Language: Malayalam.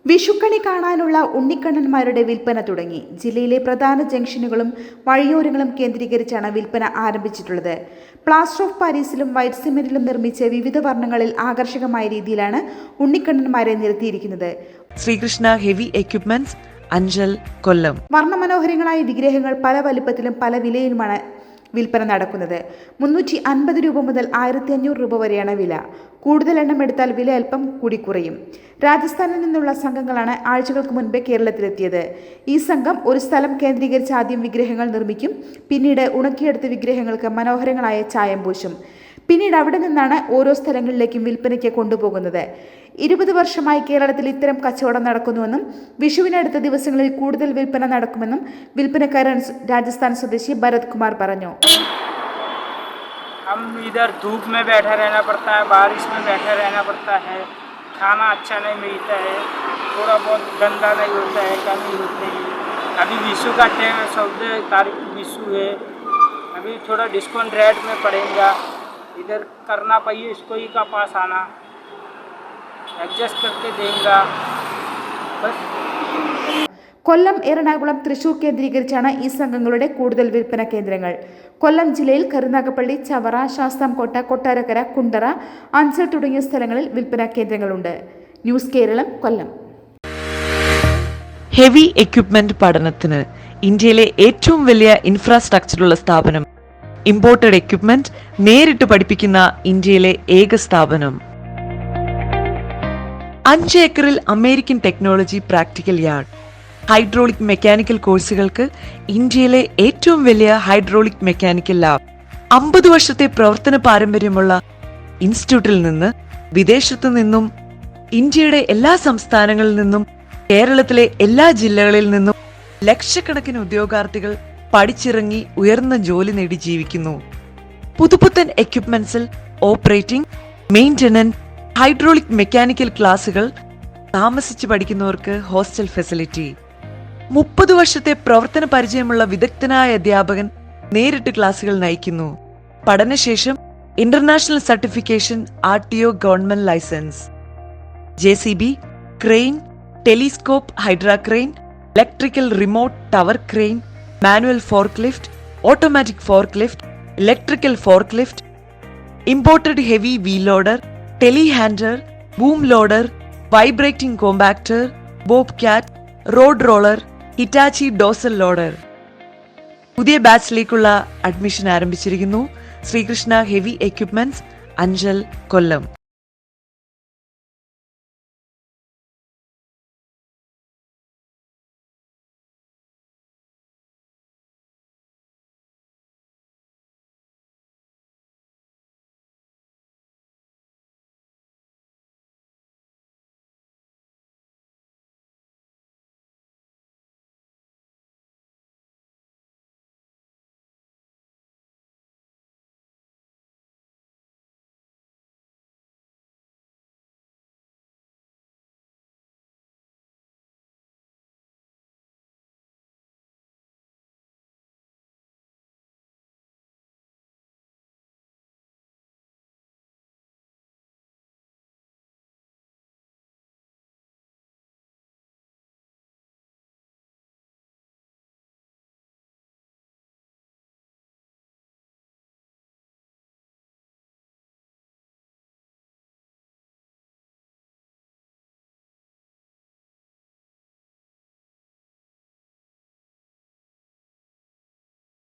വിഷുക്കണി കാണാനുള്ള ഉണ്ണിക്കണ്ണന്മാരുടെ വിൽപ്പന തുടങ്ങി. ജില്ലയിലെ പ്രധാന ജംഗ്ഷനുകളും വഴിയോരങ്ങളും കേന്ദ്രീകരിച്ചാണ് വിൽപ്പന ആരംഭിച്ചിട്ടുള്ളത്. പ്ലാസ്റ്റർ ഓഫ് പാരീസിലും വൈറ്റ് സിമെന്റിലും നിർമ്മിച്ച വിവിധ വർണ്ണങ്ങളിൽ ആകർഷകമായ രീതിയിലാണ് ഉണ്ണിക്കണ്ണന്മാരെ നിരത്തിയിരിക്കുന്നത്. ശ്രീകൃഷ്ണ ഹെവി എക്യുപ്മെന്റ്സ്, അഞ്ചൽ, കൊല്ലം. വർണ്ണമനോഹരങ്ങളായ വിഗ്രഹങ്ങൾ പല വലുപ്പത്തിലും പല വിലയിലുമാണ് വിൽപ്പന നടക്കുന്നത്. 350 രൂപ മുതൽ 1500 രൂപ വരെയാണ് വില. കൂടുതൽ എണ്ണം എടുത്താൽ വില അല്പം കൂടി കുറയും. രാജസ്ഥാനിൽ നിന്നുള്ള സംഘങ്ങളാണ് ആഴ്ചകൾക്ക് മുൻപേ കേരളത്തിലെത്തിയത്. ഈ സംഘം ഒരു സ്ഥലം കേന്ദ്രീകരിച്ച് ആദ്യം വിഗ്രഹങ്ങൾ നിർമ്മിക്കും. പിന്നീട് ഉണക്കിയെടുത്ത വിഗ്രഹങ്ങൾക്ക് മനോഹരങ്ങളായ ചായം പൂശും. പിന്നീട് അവിടെ നിന്നാണ് ഓരോ സ്ഥലങ്ങളിലേക്കും വിൽപ്പനയ്ക്ക് കൊണ്ടുപോകുന്നത്. 20 വർഷമായി കേരളത്തിൽ ഇത്തരം കച്ചവടം നടക്കുന്നുവെന്നും വിഷുവിനടുത്ത ദിവസങ്ങളിൽ കൂടുതൽ വിൽപ്പന നടക്കുമെന്നും വിൽപ്പനക്കാരൻ രാജസ്ഥാൻ സ്വദേശി ഭരത് കുമാർ പറഞ്ഞു. हम इधर धूप में बैठा रहना पड़ता है, बारिश में बैठा रहना पड़ता है, खाना अच्छा नहीं मिलता है, थोड़ा बहुत गंदा नहीं होता है, कमी होती है. अभी विशु का टाइम है, 14 तारीख विशु है. अभी थोड़ा डिस्काउंट रेट में पड़ेगा. इधर करना पाइए, इसको ही का पास आना एडजस्ट करके देगा बस. കൊല്ലം, എറണാകുളം, തൃശൂർ കേന്ദ്രീകരിച്ചാണ് ഈ സംഘങ്ങളുടെ കൂടുതൽ വിൽപ്പന കേന്ദ്രങ്ങൾ. കൊല്ലം ജില്ലയിൽ കരുനാഗപ്പള്ളി, ചവറ, ശാസ്താംകോട്ട, കൊട്ടാരക്കര, കുണ്ടറ, അഞ്ചൽ തുടങ്ങിയ സ്ഥലങ്ങളിൽ വിൽപ്പന കേന്ദ്രങ്ങളുണ്ട്. ന്യൂസ് കേരളം, കൊല്ലം. ഹെവി എക്യുപ്മെന്റ് പഠനത്തിന് ഇന്ത്യയിലെ ഏറ്റവും വലിയ ഇൻഫ്രാസ്ട്രക്ചറുള്ള സ്ഥാപനം. ഇമ്പോർട്ടഡ് എക്യുപ്മെന്റ് നേരിട്ട് പഠിപ്പിക്കുന്ന ഇന്ത്യയിലെ ഏക സ്ഥാപനം. 5 ഏക്കറിൽ American technology practical yard. Hydraulic mechanical കോഴ്സുകൾക്ക് ഇന്ത്യയിലെ ഏറ്റവും വലിയ ഹൈഡ്രോളിക് മെക്കാനിക്കൽ ലാബ്. 50 വർഷത്തെ പ്രവർത്തന പാരമ്പര്യമുള്ള ഇൻസ്റ്റിറ്റ്യൂട്ടിൽ നിന്ന് വിദേശത്തു നിന്നും ഇന്ത്യയുടെ എല്ലാ സംസ്ഥാനങ്ങളിൽ നിന്നും കേരളത്തിലെ എല്ലാ ജില്ലകളിൽ നിന്നും ലക്ഷക്കണക്കിന് ഉദ്യോഗാർത്ഥികൾ പഠിച്ചിറങ്ങി ഉയർന്ന ജോലി നേടി ജീവിക്കുന്നു. പുതുപുത്തൻ എക്യുപ്മെന്റ്സിൽ ഓപ്പറേറ്റിംഗ്, മെയിന്റനൻസ്, ഹൈഡ്രോളിക് മെക്കാനിക്കൽ ക്ലാസുകൾ, താമസിച്ച് പഠിക്കുന്നവർക്ക് ഹോസ്റ്റൽ ഫെസിലിറ്റി. 30 വർഷത്തെ പ്രവർത്തന പരിചയമുള്ള വിദഗ്ധനായ അധ്യാപകൻ നേരിട്ട് ക്ലാസുകൾ നയിക്കുന്നു. പഠനശേഷം international certification, RTO government license. JCB, crane, telescope, hydra crane, electrical remote tower crane, manual fork lift, automatic fork lift, electrical fork lift, imported heavy wheel loader, telehandler, boom loader, vibrating compactor, Bobcat, road roller, Hitachi dozer loader. പുതിയ ബാച്ചിലേക്കുള്ള അഡ്മിഷൻ ആരംഭിച്ചിരിക്കുന്നു. ശ്രീകൃഷ്ണ ഹെവി എക്യുപ്മെന്റ്സ്, അഞ്ചൽ, കൊല്ലം.